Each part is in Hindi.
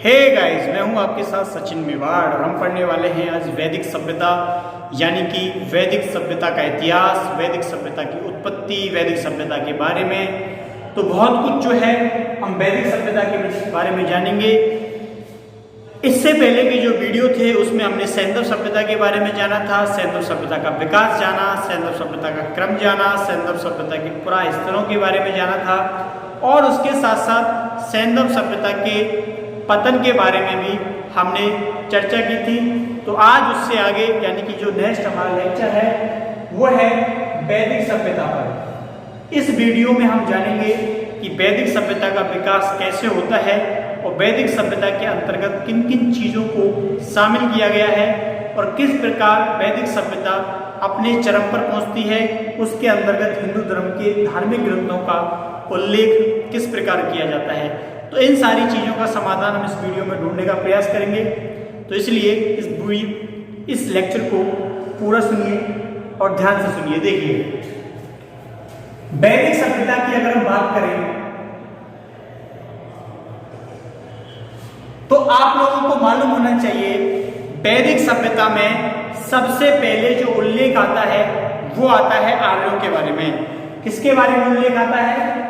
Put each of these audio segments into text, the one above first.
हे गाइस, मैं हूं आपके साथ सचिन मेवाड़ और हम पढ़ने वाले हैं आज वैदिक सभ्यता यानी कि वैदिक सभ्यता का इतिहास, वैदिक सभ्यता की उत्पत्ति, वैदिक सभ्यता के बारे में। तो बहुत कुछ जो है हम वैदिक सभ्यता के बारे में जानेंगे। इससे पहले के जो वीडियो थे उसमें हमने सैंधव सभ्यता के बारे में जाना था, सैंधव सभ्यता का विकास जाना, सैंधव सभ्यता का क्रम जाना, सैंधव सभ्यता के पुरा स्तरों के बारे में जाना था और उसके साथ साथ सैंधव सभ्यता के पतन के बारे में भी हमने चर्चा की थी। तो आज उससे आगे यानी कि जो नेक्स्ट हमारा लेक्चर है वो है वैदिक सभ्यता पर। इस वीडियो में हम जानेंगे कि वैदिक सभ्यता का विकास कैसे होता है और वैदिक सभ्यता के अंतर्गत किन किन चीज़ों को शामिल किया गया है और किस प्रकार वैदिक सभ्यता अपने चरम पर पहुंचती है। उसके अंतर्गत हिंदू धर्म के धार्मिक ग्रंथों का उल्लेख किस प्रकार किया जाता है। तो इन सारी चीज़ों का समाधान हम इस वीडियो में ढूंढने का प्रयास करेंगे। तो इसलिए इस लेक्चर को पूरा सुनिए और ध्यान से सुनिए। देखिए, वैदिक सभ्यता की अगर हम बात करें तो आप लोगों को मालूम होना चाहिए वैदिक सभ्यता में सबसे पहले जो उल्लेख आता है वो आता है आर्यों के बारे में। किसके बारे में उल्लेख आता है?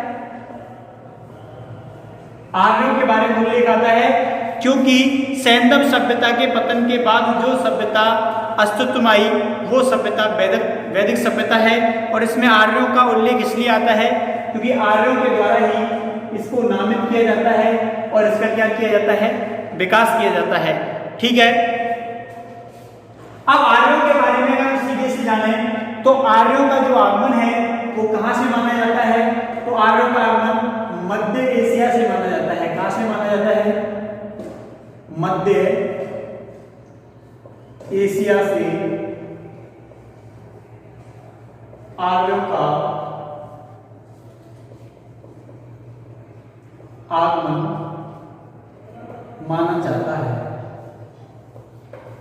आर्यों के बारे में उल्लेख आता है, क्योंकि सैंधव सभ्यता के पतन के बाद जो सभ्यता अस्तित्व में आई वो सभ्यता वैदिक सभ्यता है। और इसमें आर्यों का उल्लेख इसलिए आता है क्योंकि आर्यों के द्वारा ही इसको नामित किया जाता है और इसका क्या किया जाता है? विकास किया जाता है। ठीक है, अब आर्यों के बारे में अगर सीधे से जाने तो आर्यों का जो आगमन है वो कहां से माना जाता है? तो आर्यों का आगमन मध्य एशिया से माना जाता है। कहां से माना जाता है? मध्य एशिया से आर्यों का आगमन माना जाता है।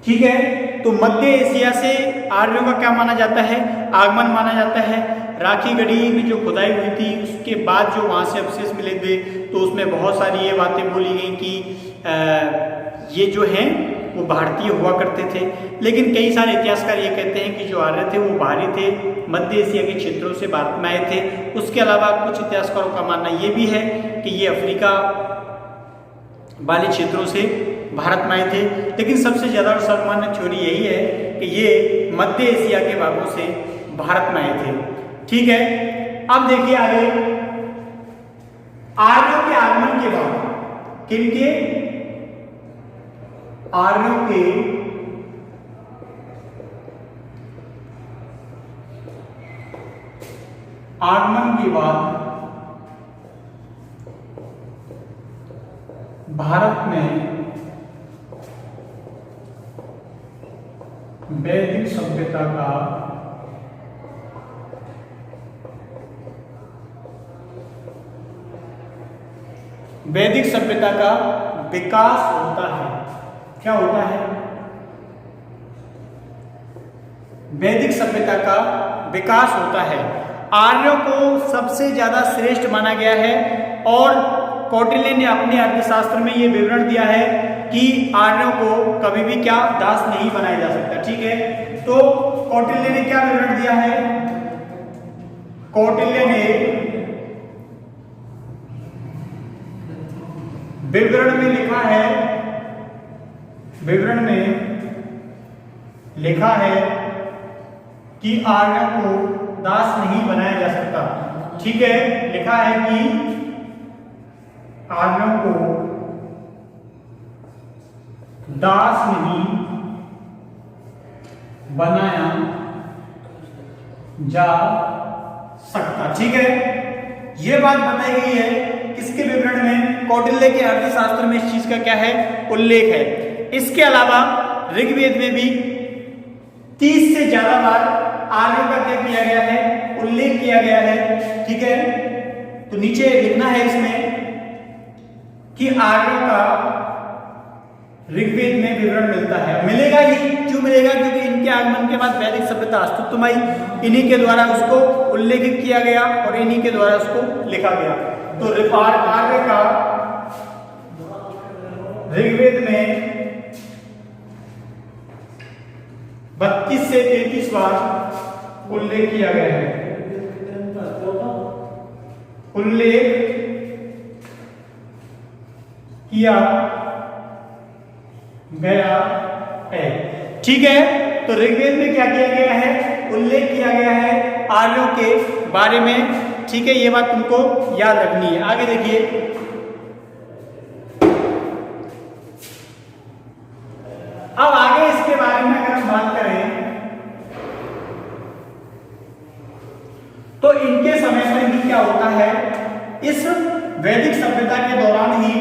ठीक है, तो मध्य एशिया से आर्यों का क्या माना जाता है? आगमन माना जाता है। राखी गढ़ी में जो खुदाई हुई थी उसके बाद जो वहाँ से अवशेष मिले थे तो उसमें बहुत सारी ये बातें बोली गई कि ये जो हैं वो भारतीय हुआ करते थे। लेकिन कई सारे इतिहासकार ये कहते हैं कि जो आर्य थे वो बाहरी थे, मध्य एशिया के क्षेत्रों से भारत में आए थे। उसके अलावा कुछ इतिहासकारों का मानना ये भी है कि ये अफ्रीका वाले क्षेत्रों से भारत में आए थे। लेकिन सबसे ज़्यादा और सर्वमान्य थ्योरी यही है कि ये मध्य एशिया के भागों से भारत में आए थे। ठीक है, अब देखिए आगे, आर्यों के आगमन के बाद किनके? आर्यों के आगमन के बाद भारत में वैदिक सभ्यता का वैदिक सभ्यता का विकास होता है। क्या होता है? वैदिक सभ्यता का विकास होता है। आर्यों को सबसे ज्यादा श्रेष्ठ माना गया है और कौटिल्य ने अपने अर्थशास्त्र में यह विवरण दिया है कि आर्यों को कभी भी क्या दास नहीं बनाया जा सकता। ठीक है, तो कौटिल्य ने क्या विवरण दिया है? कौटिल्य ने विवरण में लिखा है कि आर्यों को दास नहीं बनाया जा सकता। ठीक है, लिखा है कि आर्यों को दास नहीं बनाया जा सकता। ठीक है, यह बात बताई गई है किसके विवरण में? कौटिल्य के अर्थशास्त्र में इस चीज का क्या है? उल्लेख है। इसके अलावा ऋग्वेद में भी 30 से ज्यादा बार आर्यों का क्या किया गया है? उल्लेख किया गया है। ठीक है, तो नीचे लिखना है इसमें कि आर्यों का ऋग्वेद में विवरण मिलता है। मिलेगा ही, क्यों मिलेगा? क्योंकि इनके आगमन के बाद वैदिक सभ्यता अस्तित्व में आई, इन्हीं के द्वारा उसको उल्लेखित किया गया और इन्हीं के द्वारा उसको लिखा गया। तो आर्य का ऋग्वेद में 32 से 33 बार उल्लेख किया गया है, उल्लेख किया गया है। ठीक है, तो ऋग्वेद में क्या किया गया है, उल्लेख किया गया है आर्यों के बारे में। ठीक है, ये बात तुमको याद रखनी है। आगे देखिए, अब आगे इसके बारे में अगर हम बात करें तो इनके समय पर ही क्या होता है, इस वैदिक सभ्यता के दौरान ही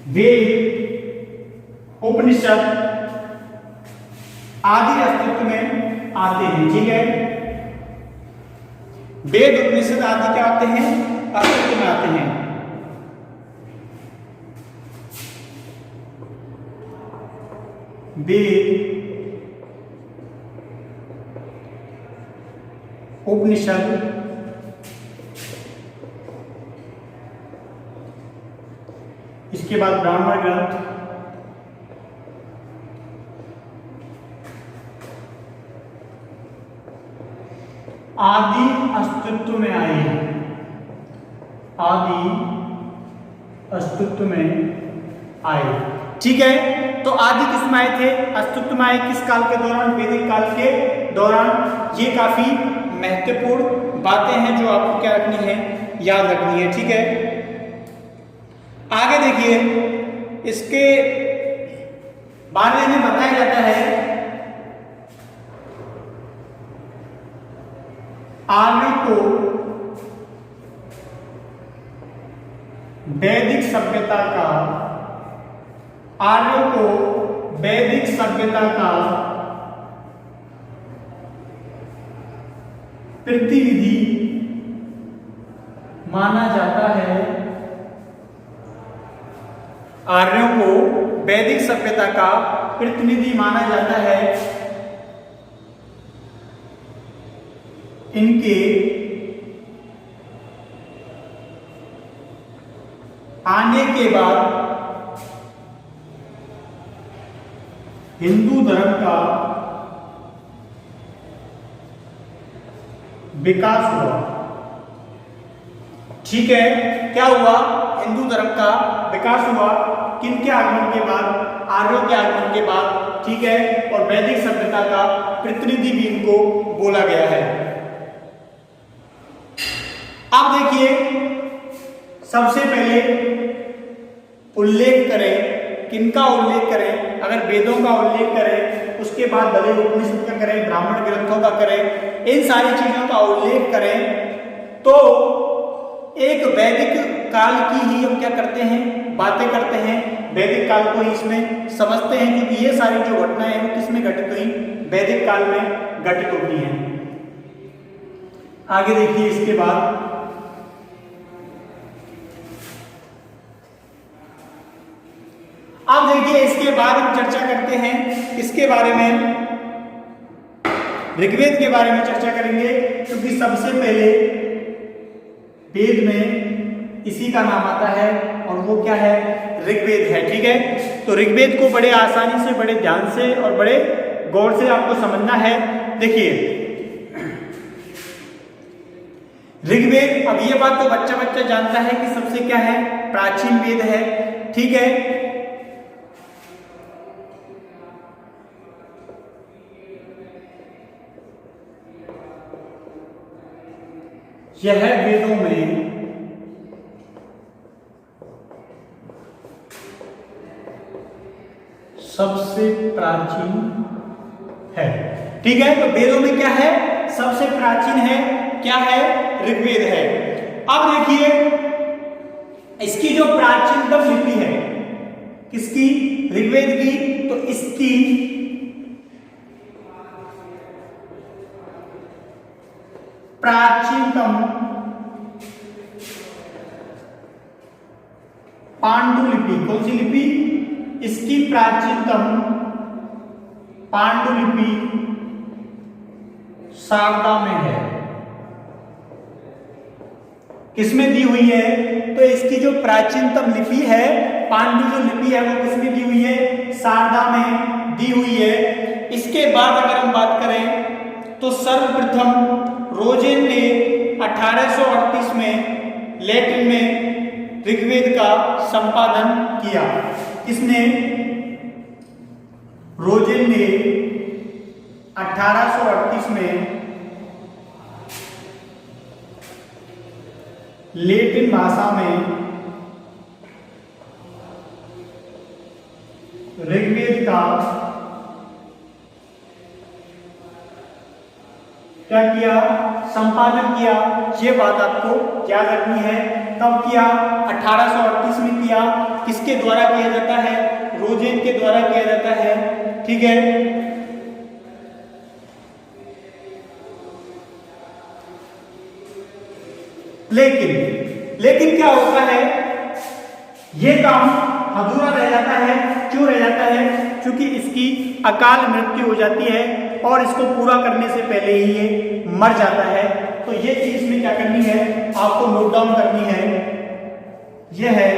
वेद, उपनिषद आदि अस्तित्व में आते हैं। ठीक है, वेद उपनिषद आदि क्या आते हैं, अस्तित्व में आते हैं। वेद, उपनिषद इसके बाद ब्राह्मण ग्रंथ, आदि अस्तित्व में आए, आदि अस्तित्व में आए। ठीक है, तो आदि किस में आए थे, अस्तित्व में आए किस काल के दौरान, वैदिक काल के दौरान। ये काफी महत्वपूर्ण बातें हैं जो आपको क्या रखनी है, याद रखनी है। ठीक है, आगे देखिए, इसके बारे में बताया जाता है आर्य को वैदिक सभ्यता का, आर्यों को वैदिक सभ्यता का प्रतिनिधि माना जाता है। आर्यों को वैदिक सभ्यता का प्रतिनिधि माना जाता है। इनके आने के बाद हिंदू धर्म का विकास हुआ। ठीक है, क्या हुआ, हिंदू धर्म का विकास हुआ, किनके आगमन के बाद, आर्यों के आगमन के बाद। ठीक है, और वैदिक सभ्यता का प्रतिनिधि भी इनको बोला गया है। अब देखिए, सबसे पहले उल्लेख करें, किनका उल्लेख करें, अगर वेदों का उल्लेख करें, उसके बाद दलित उपनिषद का करें, ब्राह्मण ग्रंथों का करें, इन सारी चीजों का उल्लेख करें, तो एक वैदिक काल की ही हम क्या करते हैं, बातें करते हैं, वैदिक काल को ही इसमें समझते हैं, क्योंकि ये सारी जो घटनाएं हैं किसमें घटित हुई, वैदिक काल में घटित होती हैं। आगे देखिए, इसके बाद अब देखिए, इसके बाद हम चर्चा करते हैं इसके बारे में, ऋग्वेद के बारे में चर्चा करेंगे, क्योंकि सबसे पहले वेद में इसी का नाम आता है और वो क्या है, ऋग्वेद है। ठीक है, तो ऋग्वेद को बड़े आसानी से, बड़े ध्यान से और बड़े गौर से आपको समझना है। देखिए, ऋग्वेद, अब ये बात तो बच्चा बच्चा जानता है कि सबसे क्या है, प्राचीन वेद है। ठीक है, यह वेदों में सबसे प्राचीन है। ठीक है, तो वेदों में क्या है, सबसे प्राचीन है, क्या है, ऋग्वेद है। अब देखिए, इसकी जो प्राचीनतम लिपि है, किसकी, ऋग्वेद की, तो इसकी प्राचीनतम पांडुलिपि, कौन सी लिपि, इसकी प्राचीनतम पांडुलिपि शारदा में है। किसमें दी हुई है, तो इसकी जो प्राचीनतम लिपि है पांडु जो लिपि है वो किसमें दी हुई है, शारदा में दी हुई है। इसके बाद अगर हम बात करें तो सर्वप्रथम रोजेन ने 1838 में लैटिन में ऋग्वेद का संपादन किया। किसने? रोजेन ने 1838 में लैटिन भाषा में ऋग्वेद का क्या किया, संपादन किया। ये बात आपको याद रखनी है। कब किया? 1838 में किया। किसके द्वारा किया जाता है? रोजेन के द्वारा किया जाता है। ठीक है, लेकिन क्या होता है, ये काम अधूरा रह जाता है। क्यों रह जाता है? क्योंकि इसकी अकाल मृत्यु हो जाती है और इसको पूरा करने से पहले ही ये मर जाता है। तो ये चीज में क्या करनी है, आपको नोट डाउन करनी है। यह है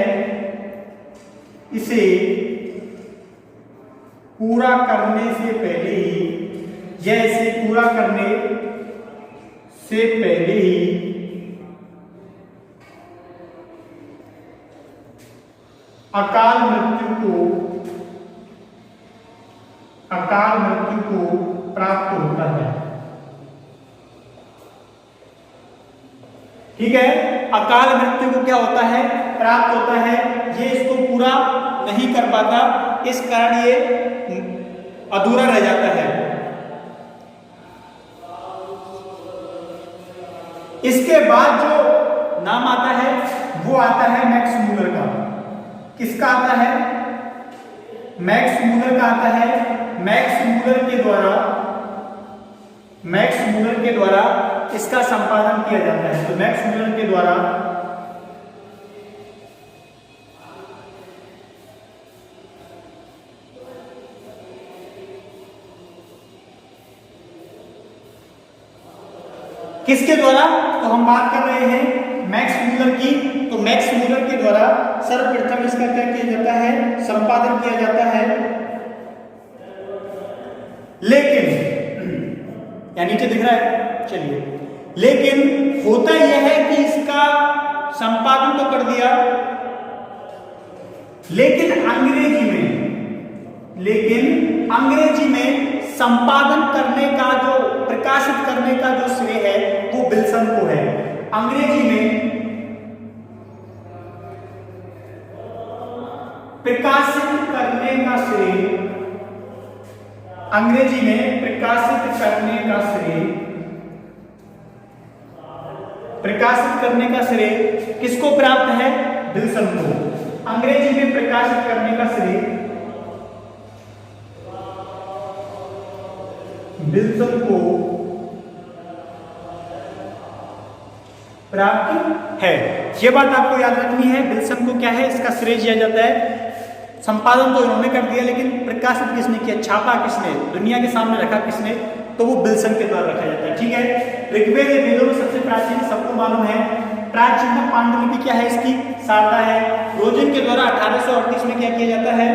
इसे पूरा करने से पहले ही, यह इसे पूरा करने से पहले ही अकाल मृत्यु को प्राप्त होता है। ठीक है, अकाल मृत्यु को क्या होता है, प्राप्त होता है। ये इसको पूरा नहीं कर पाता, इस कारण ये अधूरा रह जाता है। इसके बाद जो नाम आता है वो आता है मैक्स मूलर का। किसका आता है? मैक्स मूलर का आता है। मैक्स मूलर के द्वारा इसका संपादन किया जाता है। तो मैक्स मूलर के द्वारा किसके द्वारा? तो हम बात कर रहे हैं मैक्स मूलर की। तो मैक्स मूलर के द्वारा सर्वप्रथम इसका क्या किया जाता है, संपादन किया जाता है। लेकिन या नीचे दिख रहा है, चलिए, लेकिन होता यह है कि इसका संपादन तो कर दिया, लेकिन अंग्रेजी में संपादन करने का जो, प्रकाशित करने का जो श्रेय है वो विल्सन को है। अंग्रेजी में प्रकाशित करने का श्रेय किसको प्राप्त है? विल्सन को। अंग्रेजी में प्रकाशित करने का श्रेय विल्सन को प्राप्त है। यह बात आपको याद रखनी है। विल्सन को क्या है, इसका श्रेय दिया जाता है। संपादन तो इन्होंने कर दिया, लेकिन प्रकाशित किसने किया, छापा किसने, दुनिया के सामने रखा किसने? तो वो विल्सन के द्वारा रखा जाता है। ठीक है, ऋग्वेद वेदों में सबसे प्राचीन, सबको मालूम है, प्राचीन पांडुलिपि क्या है, इसकी शारदा है। रोजेन के द्वारा 1838 में क्या किया जाता है,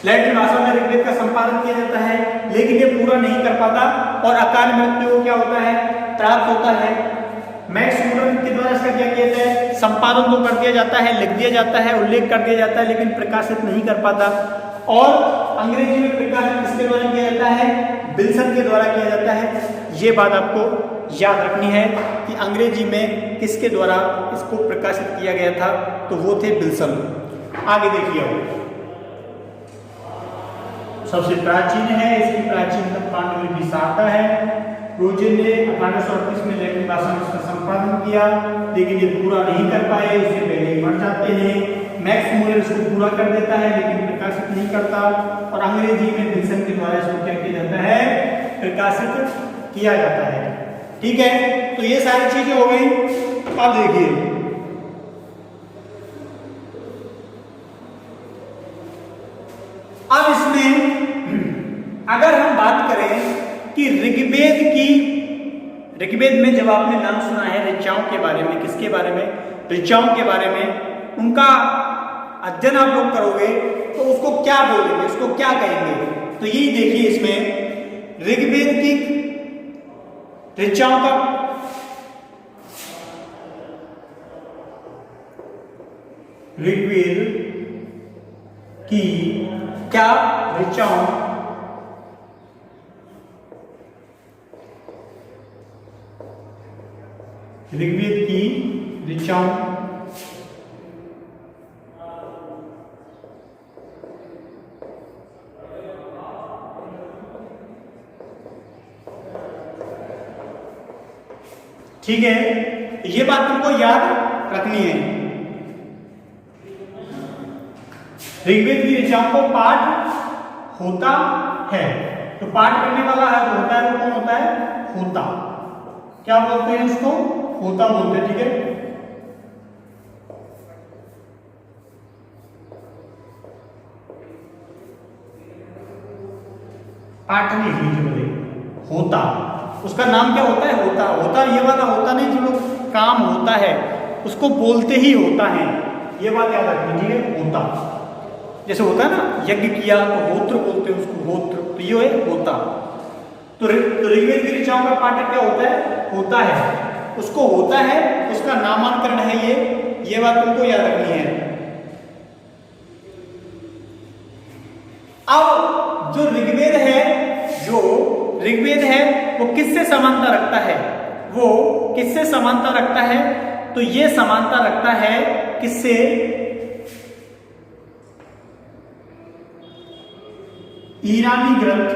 लैटिन भाषा में ऋग्वेद का संपादन किया जाता है, लेकिन ये पूरा नहीं कर पाता और अकाल मृत्यु को क्या होता है, प्राप्त होता है। मैक्स मूलर के द्वारा इसका क्या किया जाता है, संपादन तो कर दिया जाता है, लिख दिया जाता है, उल्लेख कर दिया जाता है, लेकिन प्रकाशित नहीं कर पाता। और अंग्रेजी में प्रकाशित किसके द्वारा किया जाता है, विल्सन के द्वारा किया जाता है। ये बात आपको याद रखनी है कि अंग्रेजी में किसके द्वारा इसको प्रकाशित किया गया था, तो वो थे विल्सन। आगे देखिए, सबसे प्राचीन है, इसकी प्राचीनतम पांडुलिपि शारदा है। रोजेन ने 1838 में लैटिन भाषा में इसका संपादन किया, लेकिन ये पूरा नहीं कर पाए, इससे पहले ही मर जाते हैं। मैक्स मूलर इसको पूरा कर देता है, लेकिन प्रकाशित नहीं करता। और अंग्रेजी में विल्सन के द्वारा इसको क्या किया जाता है, प्रकाशित किया जाता है। ठीक है, तो ये सारी चीजें हो गई। अब देखिए, अब इसमें अगर हम बात करें कि ऋग्वेद में जब आपने नाम सुना है ऋचाओं के बारे में, किसके बारे में, ऋचाओं के बारे में, उनका अध्ययन आप लोग करोगे तो उसको क्या बोलेंगे, उसको क्या कहेंगे? तो यही देखिए इसमें ऋग्वेद की ऋचाओं का ऋग्वेद की क्या ऋचाओं ऋग्वेद की ऋचाओं ठीक है, ये बात तुमको याद रखनी है। ऋग्वेद की ऋचाओं को पाठ होता है, तो पाठ करने वाला है तो होता है, तो कौन होता है? होता। क्या बोलते हैं उसको? होता बोलते हैं, ठीक है। पाठ लिख लीजिए बोले होता, उसका नाम क्या होता है? होता। होता ये वाला होता नहीं जो लोग काम होता है उसको बोलते ही होता है, ये बात याद रखनी, ठीक है। होता जैसे होता है ना, यज्ञ किया तो होत्र बोलते हैं उसको, होत्र, तो ये है होता। तो ऋग्वेद की ऋचाओं का पाठ क्या होता है? होता है, उसको होता है, उसका नामांकरण है ये बात तुमको याद रखनी है। अब जो ऋग्वेद है वो किससे समानता रखता है? वो किससे समानता रखता है? तो ये समानता रखता है किससे? ईरानी ग्रंथ।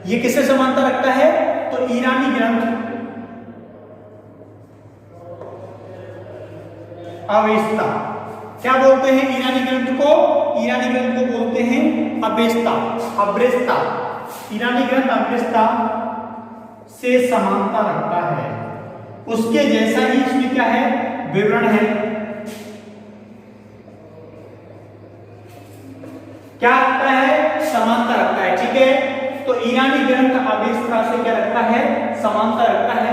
ये किससे समानता रखता है? तो ईरानी ग्रंथ अवेस्ता। क्या बोलते हैं ईरानी ग्रंथ को? ईरानी ग्रंथ को बोलते हैं अवेस्ता, अब्रेस्ता। ईरानी ग्रंथ अब्रेस्ता से समानता रखता है, उसके जैसा ही इसमें क्या है? विवरण है। क्या रखता है? समानता रखता है, ठीक है। तो ईरानी ग्रंथ अवेस्ता से क्या रखता है? समानता रखता है,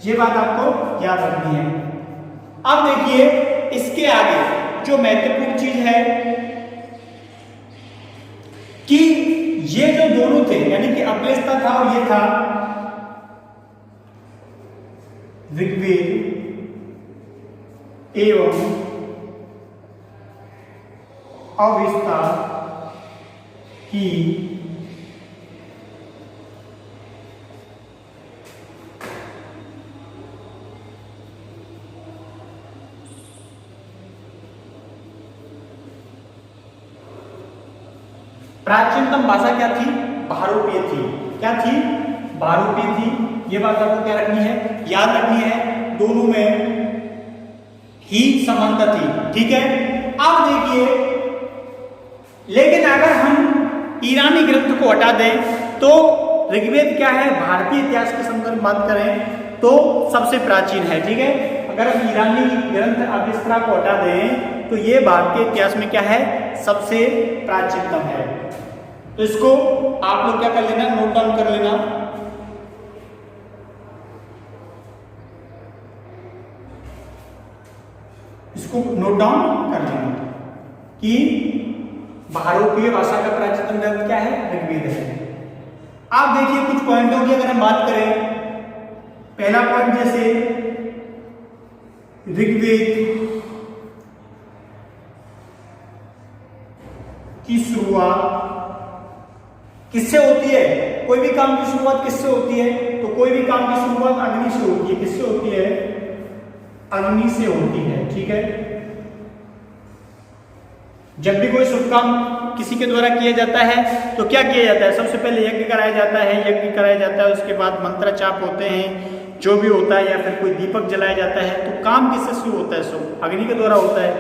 ये बात आपको याद रखनी है। अब देखिए इसके आगे जो महत्वपूर्ण चीज है कि ये जो दोनों थे, यानी कि अवेस्ता था और ये था ऋग्वेद एवं अवेस्ता की प्राचीनतम भाषा क्या थी? भारोपीय थी। क्या थी? भारोपीय थी। ये बात आपको क्या रखनी है? याद रखनी है, दोनों में ही समानता थी, ठीक है। अब देखिए, लेकिन अगर हम ईरानी ग्रंथ को हटा दें तो ऋग्वेद क्या है? भारतीय इतिहास के संदर्भ में बात करें तो सबसे प्राचीन है, ठीक है। अगर हम ईरानी ग्रंथ अवेस्ता को हटा दें तो ये भारतीय इतिहास में क्या है? सबसे प्राचीनतम है। तो इसको आप लोग क्या कर लेना? नोट डाउन कर लेना। इसको नोट डाउन कर लेना कि भारोपीय भाषा का प्राचीनतम ग्रंथ क्या है? ऋग्वेद है। आप देखिए कुछ पॉइंटों की अगर हम बात करें, पहला पॉइंट जैसे ऋग्वेद की शुरुआत किससे होती है? कोई भी काम की शुरुआत किससे होती है? तो कोई भी काम की शुरुआत अग्नि से होती है। किससे होती है? अग्नि से होती है, ठीक है। जब भी कोई शुभ काम किसी के द्वारा किया जाता है तो क्या किया जाता है? सबसे पहले यज्ञ कराया जाता है, उसके बाद मंत्राचाप होते हैं, जो भी होता है, या फिर कोई दीपक जलाया जाता है। तो काम किससे शुरू होता है? शुभ अग्नि के द्वारा होता है।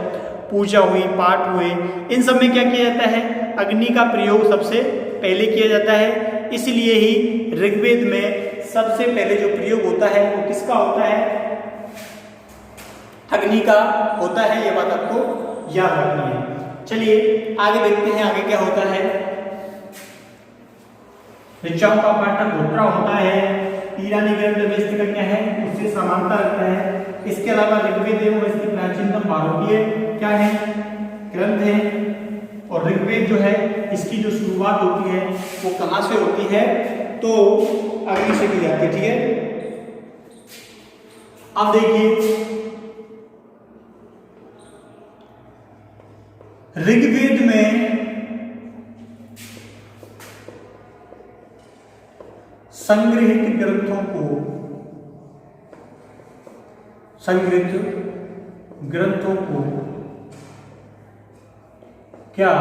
पूजा हुई, पाठ हुए, इन सब में क्या किया जाता है? अग्नि का प्रयोग सबसे पहले किया जाता है। इसलिए ही ऋग्वेद में सबसे पहले जो प्रयोग होता है वो किसका होता है? अग्नि का होता है। ये बात आपको याद रखनी है। चलिए आगे देखते हैं, आगे क्या होता है। ऋचाओं का पाठक होता है। ईरानी ग्रंथ वेद का क्या है, उससे समानता रखता है। इसके अलावा ऋग्वेद एवं इसकी प्राचीनतम भारतीय क्या है, ग्रंथ है। और ऋग्वेद जो है इसकी जो शुरुआत होती है वो कहाँ से होती है, तो अग्नि से की जाती है। ठीक है, अब देखिए ऋग्वेद में संग्रहित ग्रंथों को क्या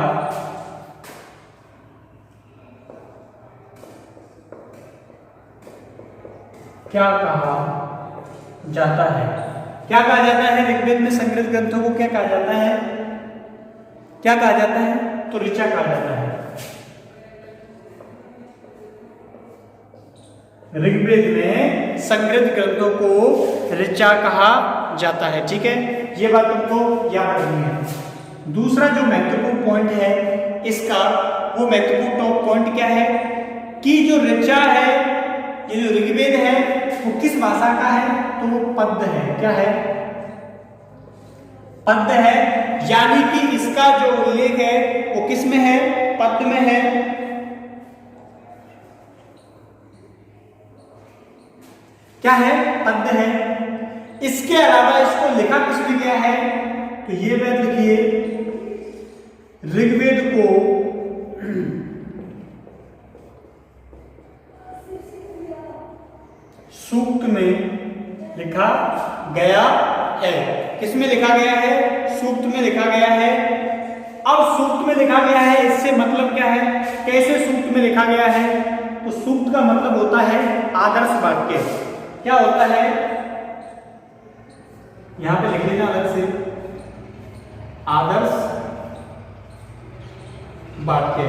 कहा जाता है? क्या कहा जाता है ऋग्वेद में संग्रहित ग्रंथों को? क्या कहा जाता है? क्या कहा जाता है? तो ऋचा कहा जाता है। ऋग्वेद में संग्रहित ग्रंथों को ऋचा कहा जाता है। ठीक है, ये बात तुमको याद रखनी है। दूसरा जो महत्वपूर्ण पॉइंट है इसका, वो महत्वपूर्ण पॉइंट क्या है कि जो ऋचा है, ये जो ऋग्वेद है वो किस भाषा का है, तो वो पद्य है। क्या है? पद्य है, यानी कि इसका जो उल्लेख है वो किस में है, पद्य में है। क्या है? पद्य है। इसके अलावा इसको लिखा किसने गया है, तो ये बात लिखिए, ऋग्वेद को सूक्त में लिखा गया है। किसमें लिखा गया है? सूक्त में लिखा गया है। अब सूक्त में लिखा गया है, इससे मतलब क्या है, कैसे सूक्त में लिखा गया है? तो सूक्त का मतलब होता है आदर्श वाक्य। क्या होता है, यहां पे लिख लेना अलग से, आदर्श वाक्य।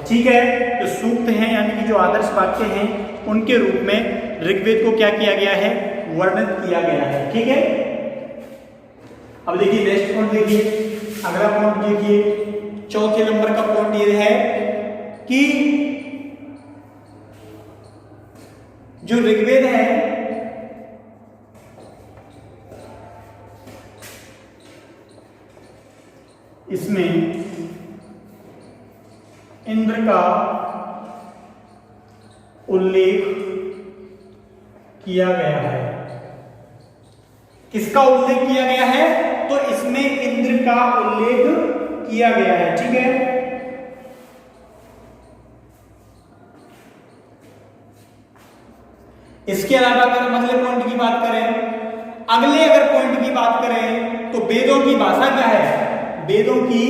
ठीक है, तो सूक्त हैं यानी कि जो आदर्श वाक्य हैं उनके रूप में ऋग्वेद को क्या किया गया है, वर्णित किया गया है। ठीक है, अब देखिए नेक्स्ट पॉइंट देखिए, अगला पॉइंट देखिए, चौथे नंबर का पॉइंट ये है कि जो ऋग्वेद है इसमें इंद्र का उल्लेख किया गया है। किसका उल्लेख किया गया है, तो इसमें इंद्र का उल्लेख किया गया है। ठीक है, इसके अलावा अगर हम अगले पॉइंट की बात करें, अगर पॉइंट की बात करें तो वेदों की भाषा क्या है? वेदों की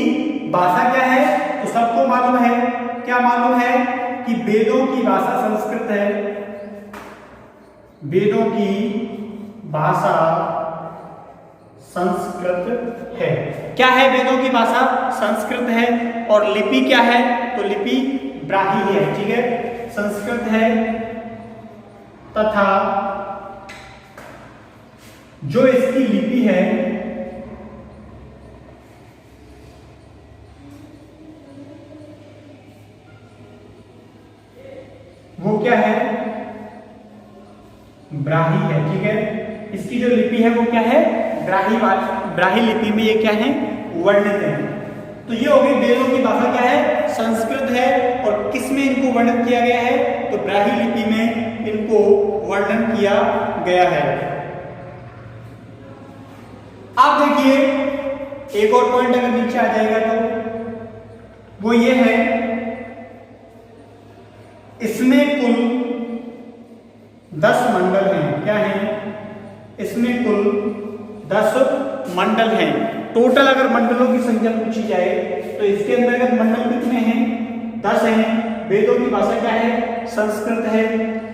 भाषा क्या है, तो सबको मालूम है, क्या मालूम है कि वेदों की भाषा संस्कृत है। वेदों की भाषा संस्कृत है। क्या है? वेदों की भाषा संस्कृत है। और लिपि क्या है, तो लिपि ब्राह्मी है। ठीक है, संस्कृत है तथा जो इसकी लिपि है वो क्या है, ब्राह्मी है। ठीक है, इसकी जो लिपि है वो क्या है, ब्राह्मी लिपि में ये क्या है, वर्णित है। तो ये हो गई वेदों की भाषा क्या है, संस्कृत है। और किस में इनको वर्णन किया गया है, तो ब्राह्मी लिपि में इनको वर्णन किया गया है। आप देखिए एक और पॉइंट अगर नीचे आ जाएगा तो वो ये है, इसमें कुल 10 मंडल हैं। क्या हैं? इसमें कुल 10 मंडल हैं। टोटल अगर मंडलों की संख्या पूछी जाए तो इसके अंतर्गत मंडल कितने हैं, 10 हैं। वेदों की भाषा क्या है, संस्कृत है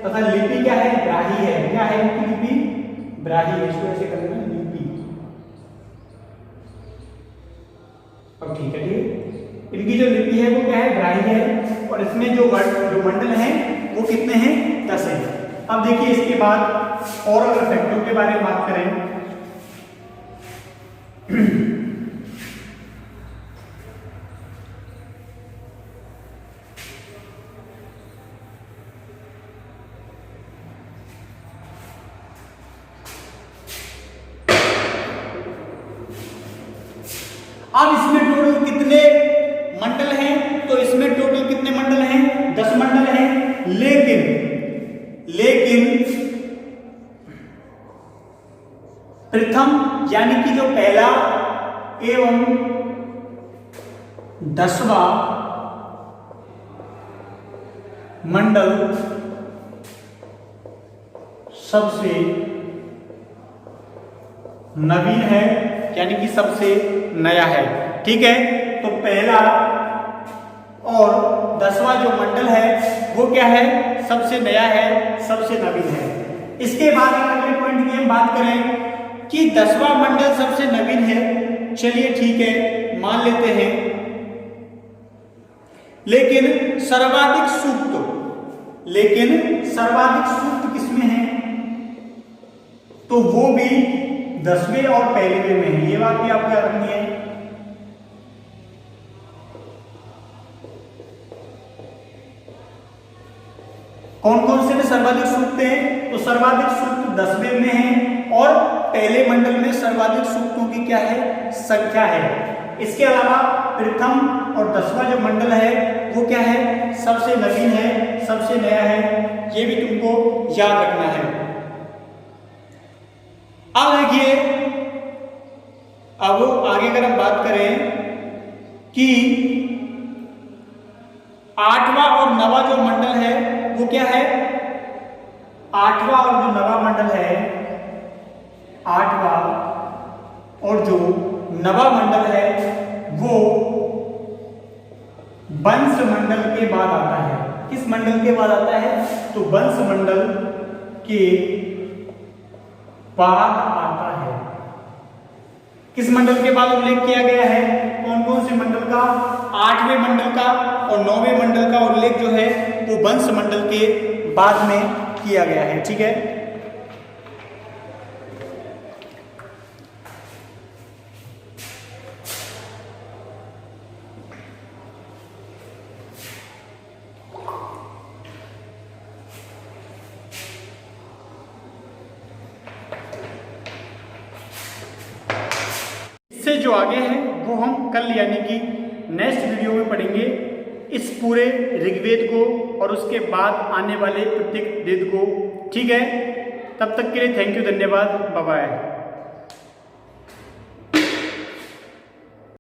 तथा लिपि क्या है, ब्राह्मी है। क्या है इनकी लिपि, ब्राह्मी है। इसको ऐसे कर देना, लिपि। अब ठीक है, ठीक, इनकी जो लिपि है वो क्या है, ब्राह्मी है। और इसमें जो मंडल हैं वो कितने हैं, 10 हैं। अब देखिए इसके बाद और अगर फैक्टों के बारे में बात करें, अब इसमें टोटल कितने मंडल हैं? तो इसमें टोटल कितने मंडल हैं? 10 मंडल हैं। लेकिन प्रथम यानी कि जो पहला एवं 10वां मंडल सबसे नवीन है, यानी कि सबसे नया है। ठीक है, तो पहला और 10वां जो मंडल है वो क्या है? सबसे नया है, सबसे नवीन है। इसके बाद अगले पॉइंट की हम बात करें कि 10वां मंडल सबसे नवीन है, चलिए ठीक है मान लेते हैं, लेकिन सर्वाधिक सूक्त किसमें है? तो वो भी 10वें और पहलेवें में है। ये बात भी आपको याद रखनी है। कौन कौन से में सर्वाधिक सूक्त हैं? तो सर्वाधिक सूक्त 10वें में है और पहले मंडल में सर्वाधिक सूक्तों की क्या है? संख्या है। इसके अलावा प्रथम और 10वां जो मंडल है वो क्या है? सबसे नवीन है, सबसे नया है। ये भी तुमको याद रखना है। अब देखिए, अब आगे अगर हम बात करें कि 8वां और 9वां जो मंडल है वो क्या है? 8वां और जो 9वां मंडल है, 8वां और जो 9वां मंडल है वो वंश मंडल के बाद आता है। किस मंडल के बाद आता है? तो वंश मंडल के बाद आता है। किस मंडल के बाद उल्लेख किया गया है? कौन कौन से मंडल का? 8वें मंडल का और 9वें मंडल का उल्लेख जो है वो वंश मंडल के बाद में किया गया है। ठीक है, इससे जो आगे है वो हम कल यानी कि नेक्स्ट वीडियो में पढ़ेंगे इस पूरे ऋग्वेद को और उसके बाद आने वाले प्रत्येक वेद को। ठीक है, तब तक के लिए थैंक यू, धन्यवाद, बाय बाय।